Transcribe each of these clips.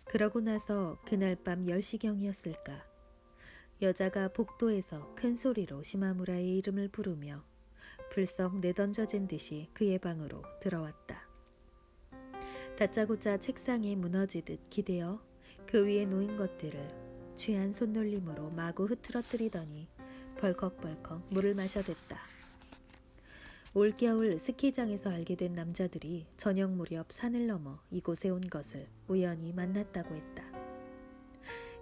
그러고 나서 그날 밤 10시경이었을까. 여자가 복도에서 큰 소리로 시마무라의 이름을 부르며 불썩 내던져진 듯이 그의 방으로 들어왔다. 다짜고짜 책상에 무너지듯 기대어 그 위에 놓인 것들을 취한 손놀림으로 마구 흐트러뜨리더니 벌컥벌컥 물을 마셔댔다. 올겨울 스키장에서 알게 된 남자들이 저녁 무렵 산을 넘어 이곳에 온 것을 우연히 만났다고 했다.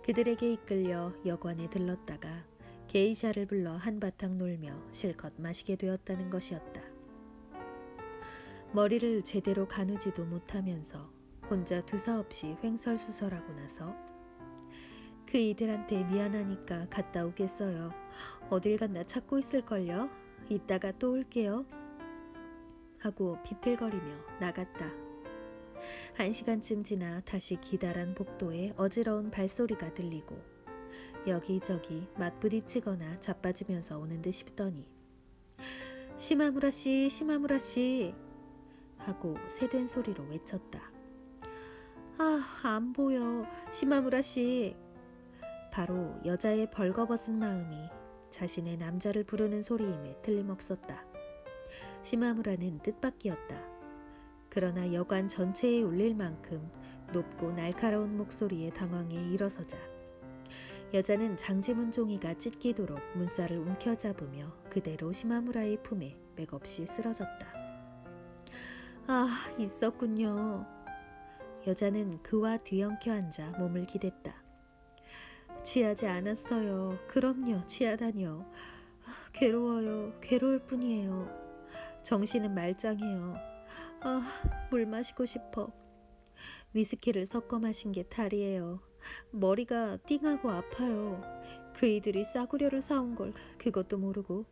그들에게 이끌려 여관에 들렀다가 게이샤를 불러 한바탕 놀며 실컷 마시게 되었다는 것이었다. 머리를 제대로 가누지도 못하면서 혼자 두서없이 횡설수설하고 나서 그 이들한테 미안하니까 갔다 오겠어요. 어딜 갔나 찾고 있을걸요. 이따가 또 올게요. 하고 비틀거리며 나갔다. 1시간쯤 지나 다시 기다란 복도에 어지러운 발소리가 들리고 여기저기 맞부딪히거나 자빠지면서 오는 듯 싶더니 시마무라 씨, 시마무라 씨 하고 새된 소리로 외쳤다. 아, 안 보여. 시마무라 씨. 바로 여자의 벌거벗은 마음이 자신의 남자를 부르는 소리임에 틀림없었다. 시마무라는 뜻밖이었다. 그러나 여관 전체에 울릴 만큼 높고 날카로운 목소리에 당황해 일어서자 여자는 장지문 종이가 찢기도록 문살을 움켜잡으며 그대로 시마무라의 품에 맥없이 쓰러졌다. 아, 있었군요. 여자는 그와 뒤엉켜 앉아 몸을 기댔다. 취하지 않았어요. 그럼요, 취하다뇨. 괴로워요. 괴로울 뿐이에요. 정신은 말짱해요. 아, 물 마시고 싶어. 위스키를 섞어 마신 게 탈이에요. 머리가 띵하고 아파요. 그 이들이 싸구려를 사온 걸 그것도 모르고.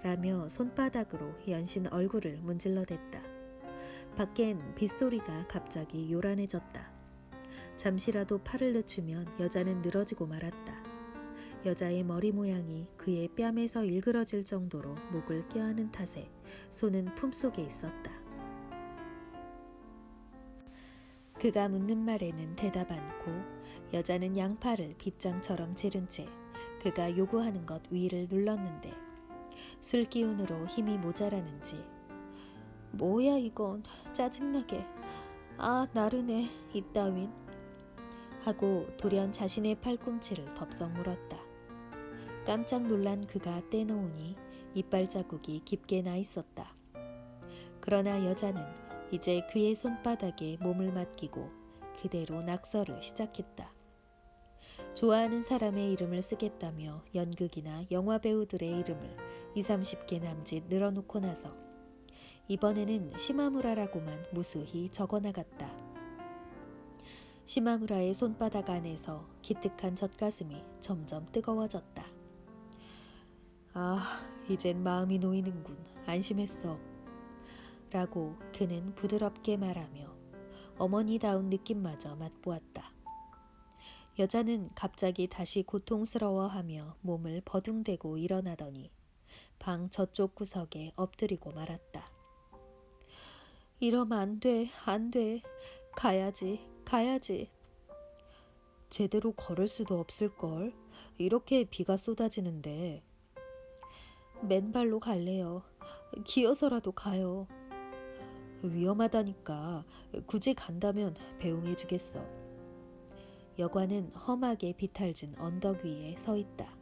라며 손바닥으로 연신 얼굴을 문질러댔다. 밖엔 빗소리가 갑자기 요란해졌다. 잠시라도 팔을 늦추면 여자는 늘어지고 말았다. 여자의 머리 모양이 그의 뺨에서 일그러질 정도로 목을 껴안은 탓에 손은 품속에 있었다. 그가 묻는 말에는 대답 않고 여자는 양팔을 빗장처럼 지른 채 그가 요구하는 것 위를 눌렀는데 술 기운으로 힘이 모자라는지 뭐야 이건 짜증나게 아 나르네 이따윈 하고 돌연 자신의 팔꿈치를 덥석 물었다. 깜짝 놀란 그가 떼놓으니 이빨 자국이 깊게 나 있었다. 그러나 여자는 이제 그의 손바닥에 몸을 맡기고 그대로 낙서를 시작했다. 좋아하는 사람의 이름을 쓰겠다며 연극이나 영화 배우들의 이름을 20-30개 남짓 늘어놓고 나서 이번에는 시마무라라고만 무수히 적어나갔다. 시마무라의 손바닥 안에서 기특한 젖가슴이 점점 뜨거워졌다. 아, 이젠 마음이 놓이는군. 안심했어. 라고 그는 부드럽게 말하며 어머니다운 느낌마저 맛보았다. 여자는 갑자기 다시 고통스러워하며 몸을 버둥대고 일어나더니 방 저쪽 구석에 엎드리고 말았다. 이러면 안 돼, 안 돼. 가야지, 가야지. 제대로 걸을 수도 없을걸. 이렇게 비가 쏟아지는데. 맨발로 갈래요. 기어서라도 가요. 위험하다니까. 굳이 간다면 배웅해주겠어. 여관은 험하게 비탈진 언덕 위에 서 있다.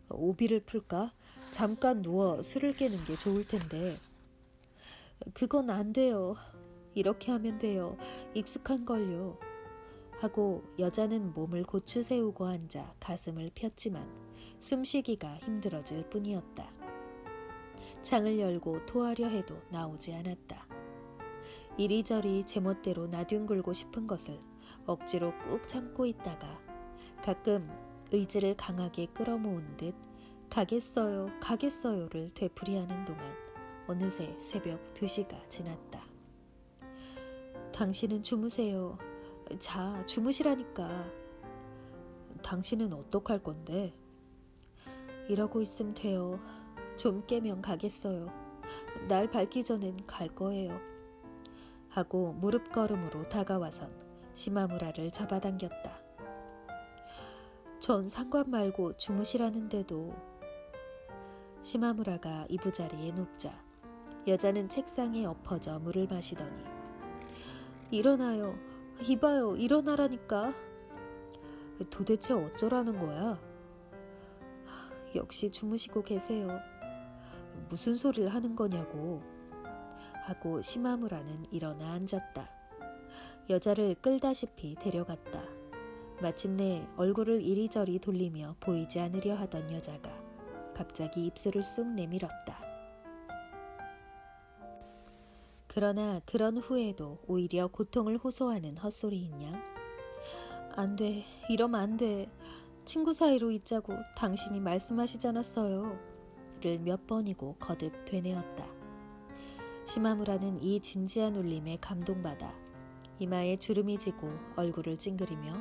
오비를 풀까? 잠깐 누워 술을 깨는 게 좋을 텐데. 그건 안 돼요. 이렇게 하면 돼요. 익숙한걸요. 하고 여자는 몸을 고추 세우고 앉아 가슴을 폈지만 숨쉬기가 힘들어질 뿐이었다. 창을 열고 토하려 해도 나오지 않았다. 이리저리 제멋대로 나뒹굴고 싶은 것을 억지로 꾹 참고 있다가 가끔 의지를 강하게 끌어모은 듯 가겠어요, 가겠어요를 되풀이하는 동안 어느새 새벽 2시가 지났다. 당신은 주무세요. 자, 주무시라니까. 당신은 어떡할 건데? 이러고 있으면 돼요. 좀 깨면 가겠어요. 날 밝기 전엔 갈 거예요. 하고 무릎걸음으로 다가와선 시마무라를 잡아당겼다. 전 상관 말고 주무시라는데도. 시마무라가 이부자리에 눕자 여자는 책상에 엎어져 물을 마시더니 일어나요. 이봐요. 일어나라니까. 도대체 어쩌라는 거야? 역시 주무시고 계세요. 무슨 소리를 하는 거냐고. 하고 시마무라는 일어나 앉았다. 여자를 끌다시피 데려갔다. 마침내 얼굴을 이리저리 돌리며 보이지 않으려 하던 여자가 갑자기 입술을 쑥 내밀었다. 그러나 그런 후에도 오히려 고통을 호소하는 헛소리인 양. 안 돼. 이러면 안 돼. 친구 사이로 있자고 당신이 말씀하시지 않았어요. 를 몇 번이고 거듭 되뇌었다. 시마무라는 이 진지한 울림에 감동받아 이마에 주름이 지고 얼굴을 찡그리며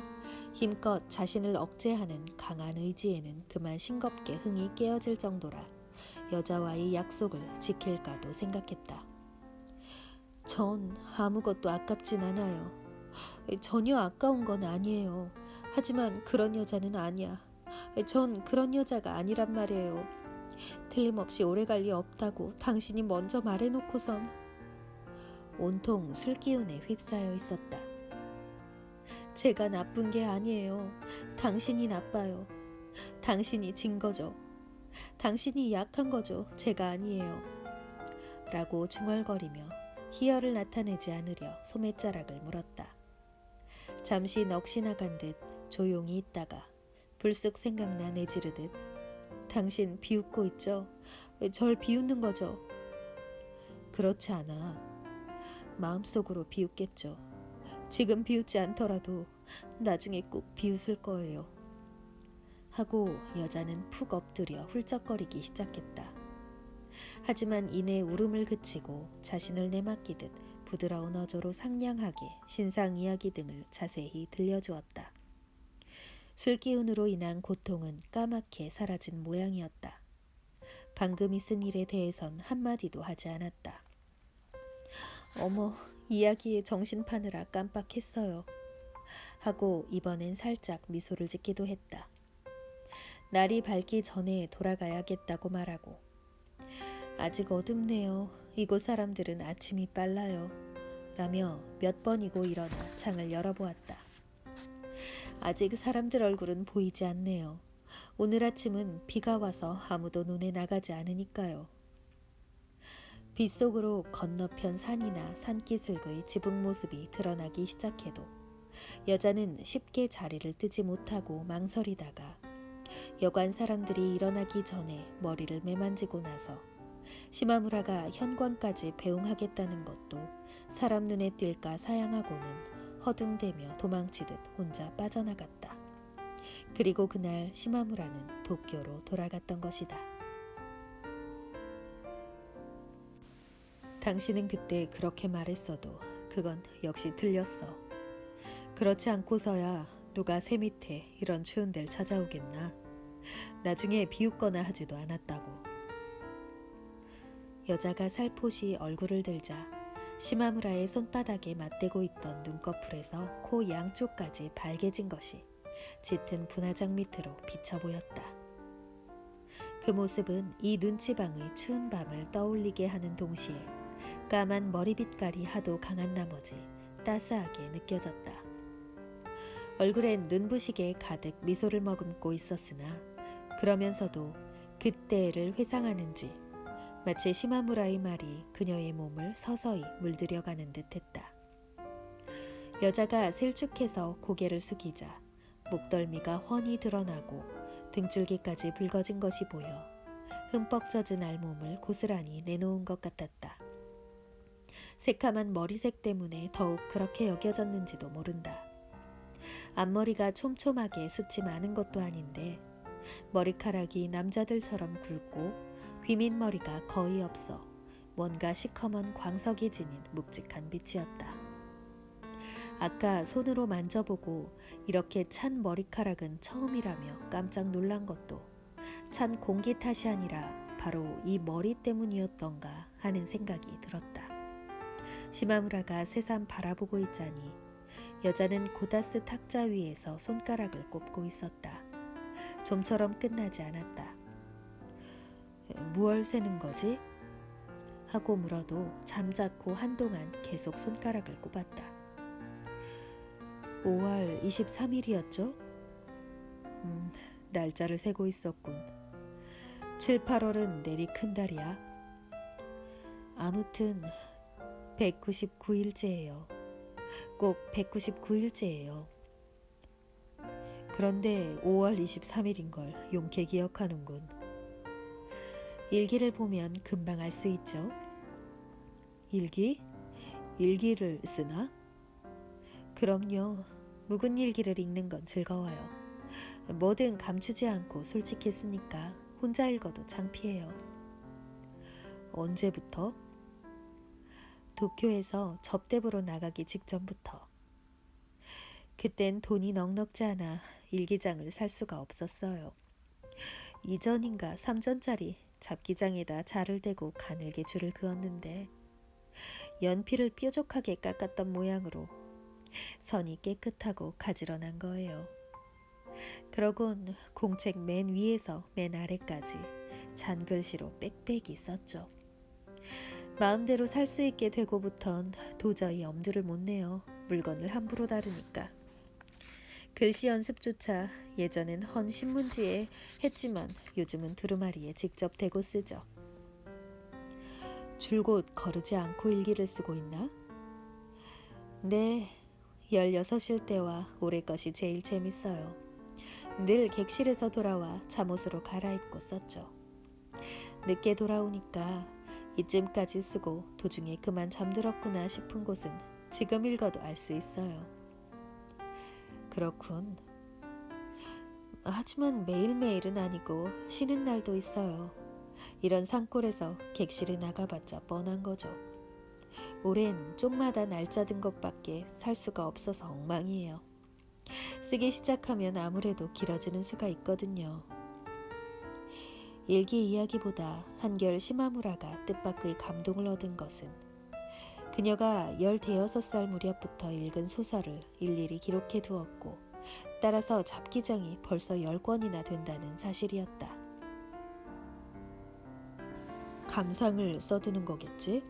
힘껏 자신을 억제하는 강한 의지에는 그만 싱겁게 흥이 깨어질 정도라 여자와의 약속을 지킬까도 생각했다. 전 아무것도 아깝진 않아요. 전혀 아까운 건 아니에요. 하지만 그런 여자는 아니야. 전 그런 여자가 아니란 말이에요. 틀림없이 오래갈 리 없다고 당신이 먼저 말해놓고선. 온통 술기운에 휩싸여 있었다. 제가 나쁜 게 아니에요. 당신이 나빠요. 당신이 진 거죠. 당신이 약한 거죠. 제가 아니에요. 라고 중얼거리며 희열을 나타내지 않으려 소매자락을 물었다. 잠시 넋이 나간 듯 조용히 있다가 불쑥 생각나 내지르듯 당신 비웃고 있죠? 절 비웃는 거죠? 그렇지 않아. 마음속으로 비웃겠죠. 지금 비웃지 않더라도 나중에 꼭 비웃을 거예요. 하고 여자는 푹 엎드려 훌쩍거리기 시작했다. 하지만 이내 울음을 그치고 자신을 내맡기듯 부드러운 어조로 상냥하게 신상 이야기 등을 자세히 들려주었다. 술기운으로 인한 고통은 까맣게 사라진 모양이었다. 방금 있은 일에 대해선 한마디도 하지 않았다. 어머, 이야기에 정신 파느라 깜빡했어요. 하고 이번엔 살짝 미소를 짓기도 했다. 날이 밝기 전에 돌아가야겠다고 말하고 아직 어둡네요. 이곳 사람들은 아침이 빨라요. 라며 몇 번이고 일어나 창을 열어보았다. 아직 사람들 얼굴은 보이지 않네요. 오늘 아침은 비가 와서 아무도 눈에 나가지 않으니까요. 빗속으로 건너편 산이나 산기슭의 지붕 모습이 드러나기 시작해도 여자는 쉽게 자리를 뜨지 못하고 망설이다가 여관 사람들이 일어나기 전에 머리를 매만지고 나서 시마무라가 현관까지 배웅하겠다는 것도 사람 눈에 띌까 사양하고는 허둥대며 도망치듯 혼자 빠져나갔다. 그리고 그날 시마무라는 도쿄로 돌아갔던 것이다. 당신은 그때 그렇게 말했어도 그건 역시 틀렸어. 그렇지 않고서야 누가 새 밑에 이런 추운 데를 찾아오겠나. 나중에 비웃거나 하지도 않았다고. 여자가 살포시 얼굴을 들자 시마무라의 손바닥에 맞대고 있던 눈꺼풀에서 코 양쪽까지 발개진 것이 짙은 분화장 밑으로 비쳐 보였다. 그 모습은 이 눈치방의 추운 밤을 떠올리게 하는 동시에 까만 머리빗깔이 하도 강한 나머지 따스하게 느껴졌다. 얼굴엔 눈부시게 가득 미소를 머금고 있었으나 그러면서도 그때를 회상하는지 마치 시마무라의 말이 그녀의 몸을 서서히 물들여가는 듯했다. 여자가 셀쭉해서 고개를 숙이자 목덜미가 훤히 드러나고 등줄기까지 붉어진 것이 보여 흠뻑 젖은 알몸을 고스란히 내놓은 것 같았다. 새카만 머리색 때문에 더욱 그렇게 여겨졌는지도 모른다. 앞머리가 촘촘하게 숱이 많은 것도 아닌데 머리카락이 남자들처럼 굵고 귀밑머리가 거의 없어 뭔가 시커먼 광석이 지닌 묵직한 빛이었다. 아까 손으로 만져보고 이렇게 찬 머리카락은 처음이라며 깜짝 놀란 것도 찬 공기 탓이 아니라 바로 이 머리 때문이었던가 하는 생각이 들었다. 시마무라가 새삼 바라보고 있자니 여자는 고다스 탁자 위에서 손가락을 꼽고 있었다. 좀처럼 끝나지 않았다. 무얼 세는 거지? 하고 물어도 잠자코 한동안 계속 손가락을 꼽았다. 5월 23일이었죠? 날짜를 세고 있었군. 7, 8월은 내리 큰 달이야. 아무튼 199일째예요. 꼭 199일째예요. 그런데 5월 23일인 걸 용케 기억하는군. 일기를 보면 금방 알 수 있죠. 일기? 일기를 쓰나? 그럼요. 묵은 일기를 읽는 건 즐거워요. 뭐든 감추지 않고 솔직했으니까 혼자 읽어도 창피해요. 언제부터? 도쿄에서 접대부로 나가기 직전부터. 그땐 돈이 넉넉지 않아 일기장을 살 수가 없었어요. 2전인가 3전짜리 잡기장에다 자를 대고 가늘게 줄을 그었는데 연필을 뾰족하게 깎았던 모양으로 선이 깨끗하고 가지런한 거예요. 그러곤 공책 맨 위에서 맨 아래까지 잔글씨로 빽빽이 썼죠. 마음대로 살 수 있게 되고부턴 도저히 엄두를 못 내요. 물건을 함부로 다루니까. 글씨 연습조차 예전엔 헌 신문지에 했지만 요즘은 두루마리에 직접 대고 쓰죠. 줄곧 거르지 않고 일기를 쓰고 있나? 네, 16일 때와 올해 것이 제일 재밌어요. 늘 객실에서 돌아와 잠옷으로 갈아입고 썼죠. 늦게 돌아오니까 이쯤까지 쓰고 도중에 그만 잠들었구나 싶은 곳은 지금 읽어도 알 수 있어요. 그렇군. 하지만 매일매일은 아니고 쉬는 날도 있어요. 이런 산골에서 객실에 나가봤자 뻔한 거죠. 올해는 쪽마다 날짜 든 것밖에 살 수가 없어서 엉망이에요. 쓰기 시작하면 아무래도 길어지는 수가 있거든요. 일기 이야기보다 한결 시마무라가 뜻밖의 감동을 얻은 것은 그녀가 15살 무렵부터 읽은 소설을 일일이 기록해 두었고 따라서 잡기장이 벌써 10권이나 된다는 사실이었다. 감상을 써두는 거겠지?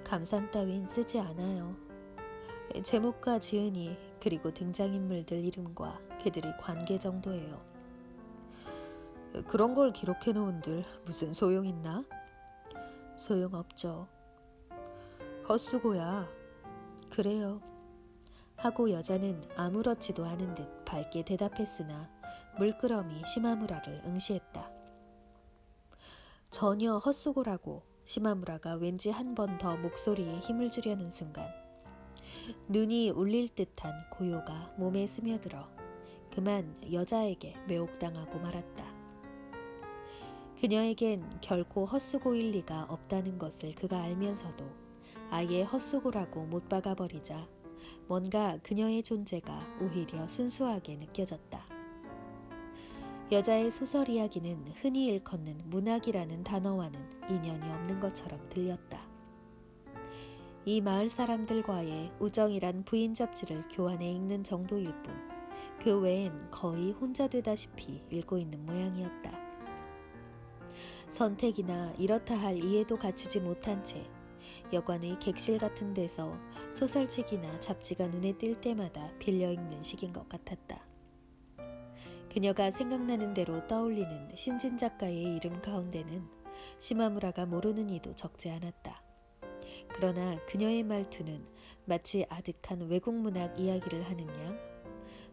감상 따윈 쓰지 않아요. 제목과 지은이 그리고 등장인물들 이름과 그들의 관계 정도예요. 그런 걸 기록해 놓은들 무슨 소용 있나? 소용없죠. 헛수고야. 그래요. 하고 여자는 아무렇지도 않은 듯 밝게 대답했으나 물끄러미 시마무라를 응시했다. 전혀 헛수고라고 시마무라가 왠지 한 번 더 목소리에 힘을 주려는 순간 눈이 울릴 듯한 고요가 몸에 스며들어 그만 여자에게 매혹당하고 말았다. 그녀에겐 결코 헛수고일 리가 없다는 것을 그가 알면서도 아예 헛수고라고 못 박아버리자 뭔가 그녀의 존재가 오히려 순수하게 느껴졌다. 여자의 소설 이야기는 흔히 일컫는 문학이라는 단어와는 인연이 없는 것처럼 들렸다. 이 마을 사람들과의 우정이란 부인 잡지를 교환해 읽는 정도일 뿐 그 외엔 거의 혼자 되다시피 읽고 있는 모양이었다. 선택이나 이렇다 할 이해도 갖추지 못한 채 여관의 객실 같은 데서 소설책이나 잡지가 눈에 띌 때마다 빌려 읽는 식인 것 같았다. 그녀가 생각나는 대로 떠올리는 신진 작가의 이름 가운데는 시마무라가 모르는 이도 적지 않았다. 그러나 그녀의 말투는 마치 아득한 외국 문학 이야기를 하는 양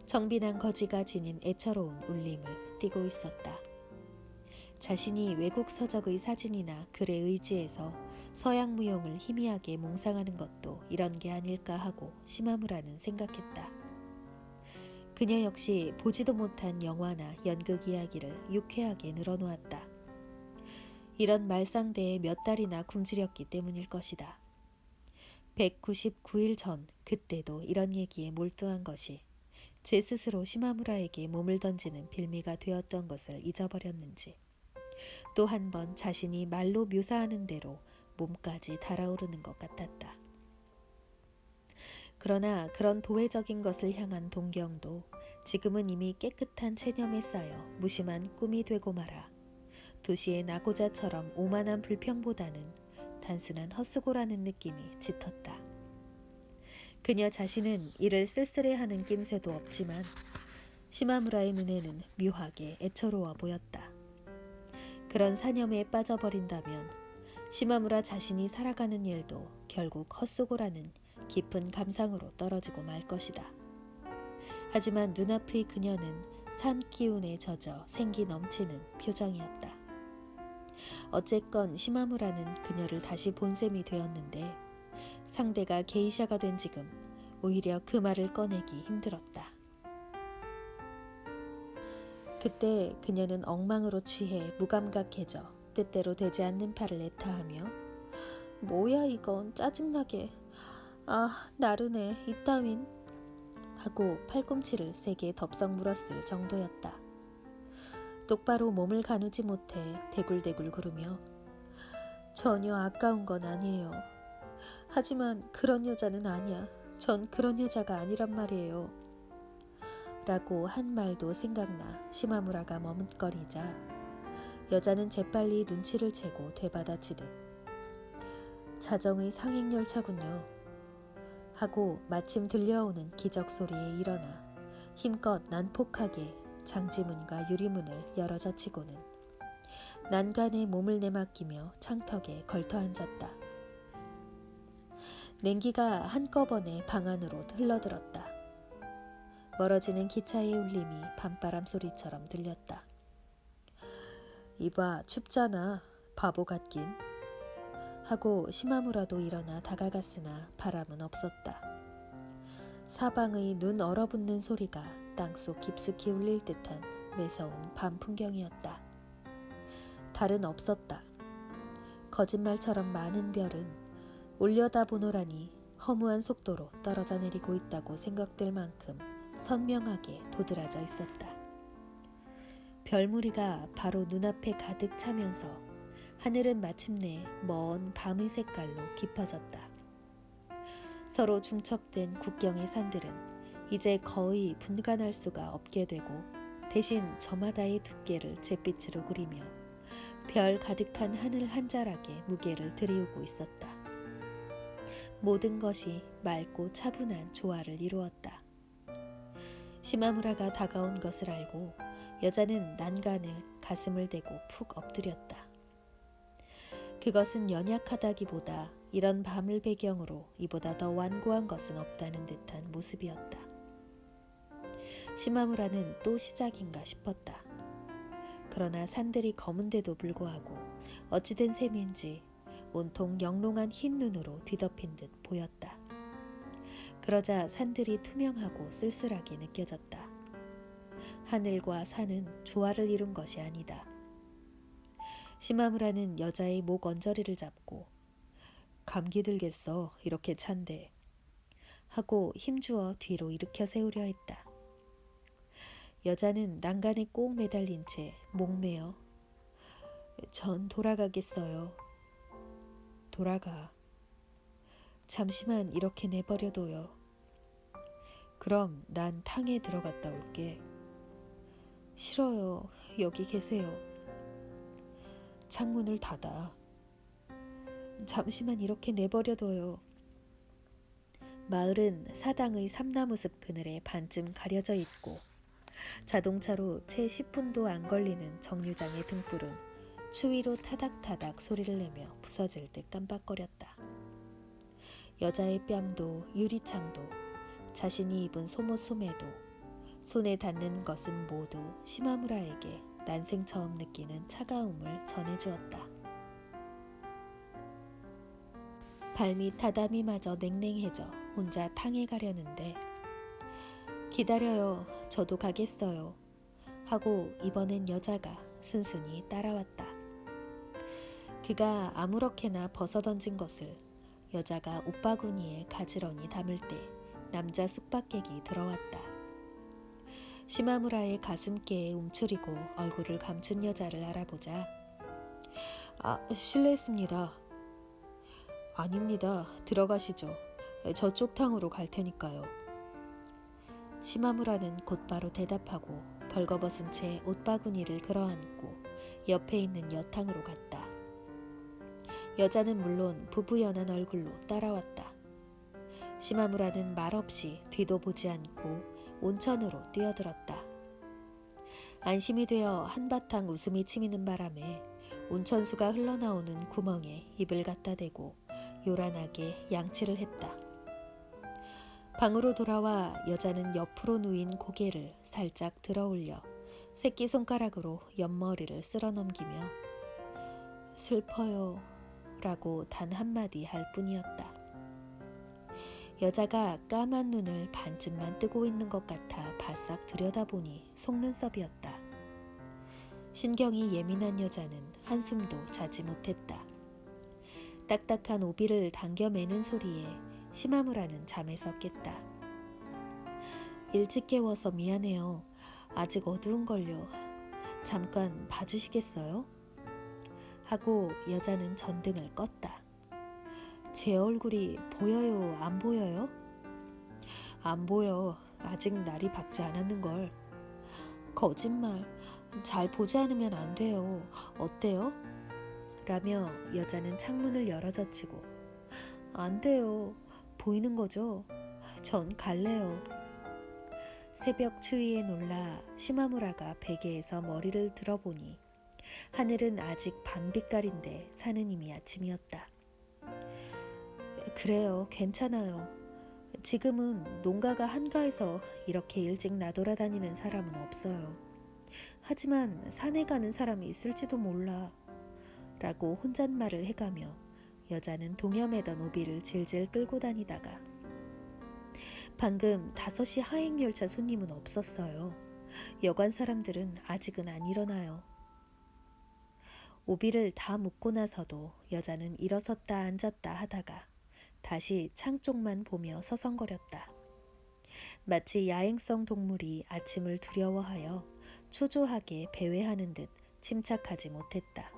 정빈한 거지가 지닌 애처로운 울림을 띠고 있었다. 자신이 외국 서적의 사진이나 글에 의지해서 서양 무용을 희미하게 몽상하는 것도 이런 게 아닐까 하고 시마무라는 생각했다. 그녀 역시 보지도 못한 영화나 연극 이야기를 유쾌하게 늘어놓았다. 이런 말상대에 몇 달이나 굶주렸기 때문일 것이다. 199일 전 그때도 이런 얘기에 몰두한 것이 제 스스로 시마무라에게 몸을 던지는 빌미가 되었던 것을 잊어버렸는지 또 한 번 자신이 말로 묘사하는 대로 몸까지 달아오르는 것 같았다. 그러나 그런 도회적인 것을 향한 동경도 지금은 이미 깨끗한 체념에 쌓여 무심한 꿈이 되고 말아 도시의 나고자처럼 오만한 불평보다는 단순한 헛수고라는 느낌이 짙었다. 그녀 자신은 이를 쓸쓸해하는 낌새도 없지만 시마무라의 눈에는 묘하게 애처로워 보였다. 그런 사념에 빠져버린다면 시마무라 자신이 살아가는 일도 결국 헛수고라는 깊은 감상으로 떨어지고 말 것이다. 하지만 눈앞의 그녀는 산 기운에 젖어 생기 넘치는 표정이었다. 어쨌건 시마무라는 그녀를 다시 본 셈이 되었는데 상대가 게이샤가 된 지금 오히려 그 말을 꺼내기 힘들었다. 그때 그녀는 엉망으로 취해 무감각해져 뜻대로 되지 않는 팔을 애타하며 뭐야 이건 짜증나게 나르네 이따윈 하고 팔꿈치를 세게 덥석 물었을 정도였다. 똑바로 몸을 가누지 못해 대굴대굴 구르며 전혀 아까운 건 아니에요. 하지만 그런 여자는 아니야. 전 그런 여자가 아니란 말이에요. 라고 한 말도 생각나 시마무라가 머뭇거리자 여자는 재빨리 눈치를 채고 되받아치듯 자정의 상행열차군요 하고 마침 들려오는 기적소리에 일어나 힘껏 난폭하게 장지문과 유리문을 열어젖히고는 난간에 몸을 내맡기며 창턱에 걸터앉았다. 냉기가 한꺼번에 방 안으로 흘러들었다. 멀어지는 기차의 울림이 밤바람 소리처럼 들렸다. 이봐 춥잖아 바보 같긴 하고 시마무라도 일어나 다가갔으나 바람은 없었다. 사방의 눈 얼어붙는 소리가 땅속 깊숙이 울릴 듯한 매서운 밤 풍경이었다. 달은 없었다. 거짓말처럼 많은 별은 올려다보노라니 허무한 속도로 떨어져 내리고 있다고 생각될 만큼 선명하게 도드라져 있었다. 별무리가 바로 눈앞에 가득 차면서 하늘은 마침내 먼 밤의 색깔로 깊어졌다. 서로 중첩된 국경의 산들은 이제 거의 분간할 수가 없게 되고 대신 저마다의 두께를 잿빛으로 그리며 별 가득한 하늘 한 자락에 무게를 들이우고 있었다. 모든 것이 맑고 차분한 조화를 이루었다. 시마무라가 다가온 것을 알고 여자는 난간을 가슴을 대고 푹 엎드렸다. 그것은 연약하다기보다 이런 밤을 배경으로 이보다 더 완고한 것은 없다는 듯한 모습이었다. 시마무라는 또 시작인가 싶었다. 그러나 산들이 검은데도 불구하고 어찌된 셈인지 온통 영롱한 흰 눈으로 뒤덮인 듯 보였다. 그러자 산들이 투명하고 쓸쓸하게 느껴졌다. 하늘과 산은 조화를 이룬 것이 아니다. 시마무라는 여자의 목 언저리를 잡고 감기 들겠어 이렇게 찬데 하고 힘주어 뒤로 일으켜 세우려 했다. 여자는 난간에 꼭 매달린 채 목매어 전 돌아가겠어요. 돌아가. 잠시만 이렇게 내버려둬요. 그럼 난 탕에 들어갔다 올게. 싫어요. 여기 계세요. 창문을 닫아. 잠시만 이렇게 내버려둬요. 마을은 사당의 삼나무숲 그늘에 반쯤 가려져 있고 자동차로 채 10분도 안 걸리는 정류장의 등불은 추위로 타닥타닥 소리를 내며 부서질 듯 깜빡거렸다. 여자의 뺨도 유리창도 자신이 입은 속옷 소매도 손에 닿는 것은 모두 시마무라에게 난생 처음 느끼는 차가움을 전해주었다. 발밑 다다미마저 냉랭해져 혼자 탕에 가려는데 기다려요. 저도 가겠어요. 하고 이번엔 여자가 순순히 따라왔다. 그가 아무렇게나 벗어던진 것을 여자가 옷바구니에 가지런히 담을 때 남자 숙박객이 들어왔다. 시마무라의 가슴께에 움츠리고 얼굴을 감춘 여자를 알아보자 실례했습니다. 아닙니다. 들어가시죠. 저쪽 탕으로 갈 테니까요. 시마무라는 곧바로 대답하고 벌거벗은 채 옷바구니를 끌어안고 옆에 있는 여탕으로 갔다. 여자는 물론 부부연한 얼굴로 따라왔다. 시마무라는 말없이 뒤도 보지 않고 온천으로 뛰어들었다. 안심이 되어 한바탕 웃음이 치미는 바람에 온천수가 흘러나오는 구멍에 입을 갖다 대고 요란하게 양치를 했다. 방으로 돌아와 여자는 옆으로 누인 고개를 살짝 들어올려 새끼손가락으로 옆머리를 쓸어넘기며 슬퍼요 라고 단 한마디 할 뿐이었다. 여자가 까만 눈을 반쯤만 뜨고 있는 것 같아 바싹 들여다보니 속눈썹이었다. 신경이 예민한 여자는 한숨도 자지 못했다. 딱딱한 오비를 당겨매는 소리에 시마무라는 잠에서 깼다. 일찍 깨워서 미안해요. 아직 어두운걸요. 잠깐 봐주시겠어요? 하고 여자는 전등을 껐다. 제 얼굴이 보여요? 안 보여요? 안 보여. 아직 날이 밝지 않았는걸. 거짓말. 잘 보지 않으면 안 돼요. 어때요? 라며 여자는 창문을 열어젖히고 안 돼요. 보이는 거죠? 전 갈래요. 새벽 추위에 놀라 시마무라가 베개에서 머리를 들어보니 하늘은 아직 밤빛깔인데 사는 이미 아침이었다. 그래요. 괜찮아요. 지금은 농가가 한가해서 이렇게 일찍 나돌아다니는 사람은 없어요. 하지만 산에 가는 사람이 있을지도 몰라. 라고 혼잣말을 해가며 여자는 동여매던 오비를 질질 끌고 다니다가 방금 5시 하행열차 손님은 없었어요. 여관 사람들은 아직은 안 일어나요. 오비를 다 묶고 나서도 여자는 일어섰다 앉았다 하다가 다시 창 쪽만 보며 서성거렸다. 마치 야행성 동물이 아침을 두려워하여 초조하게 배회하는 듯 침착하지 못했다.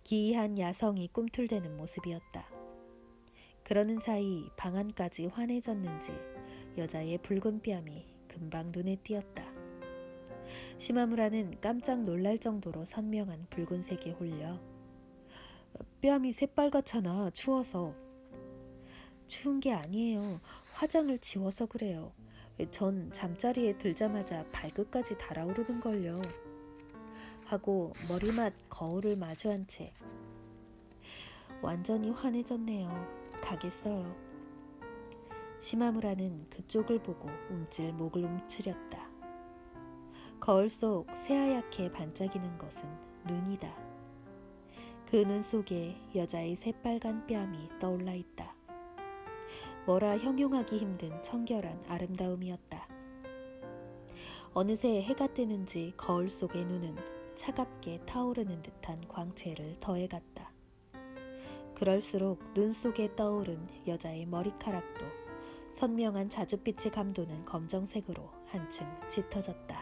기이한 야성이 꿈틀대는 모습이었다. 그러는 사이 방 안까지 환해졌는지 여자의 붉은 뺨이 금방 눈에 띄었다. 시마무라는 깜짝 놀랄 정도로 선명한 붉은색에 홀려 뺨이 새빨갛잖아. 추워서. 추운 게 아니에요. 화장을 지워서 그래요. 전 잠자리에 들자마자 발끝까지 달아오르는걸요. 하고 머리맡 거울을 마주한 채 완전히 환해졌네요. 가겠어요. 시마무라는 그쪽을 보고 움찔 목을 움츠렸다. 거울 속 새하얗게 반짝이는 것은 눈이다. 그 눈 속에 여자의 새빨간 뺨이 떠올라 있다. 뭐라 형용하기 힘든 청결한 아름다움이었다. 어느새 해가 뜨는지 거울 속의 눈은 차갑게 타오르는 듯한 광채를 더해갔다. 그럴수록 눈 속에 떠오른 여자의 머리카락도 선명한 자줏빛이 감도는 검정색으로 한층 짙어졌다.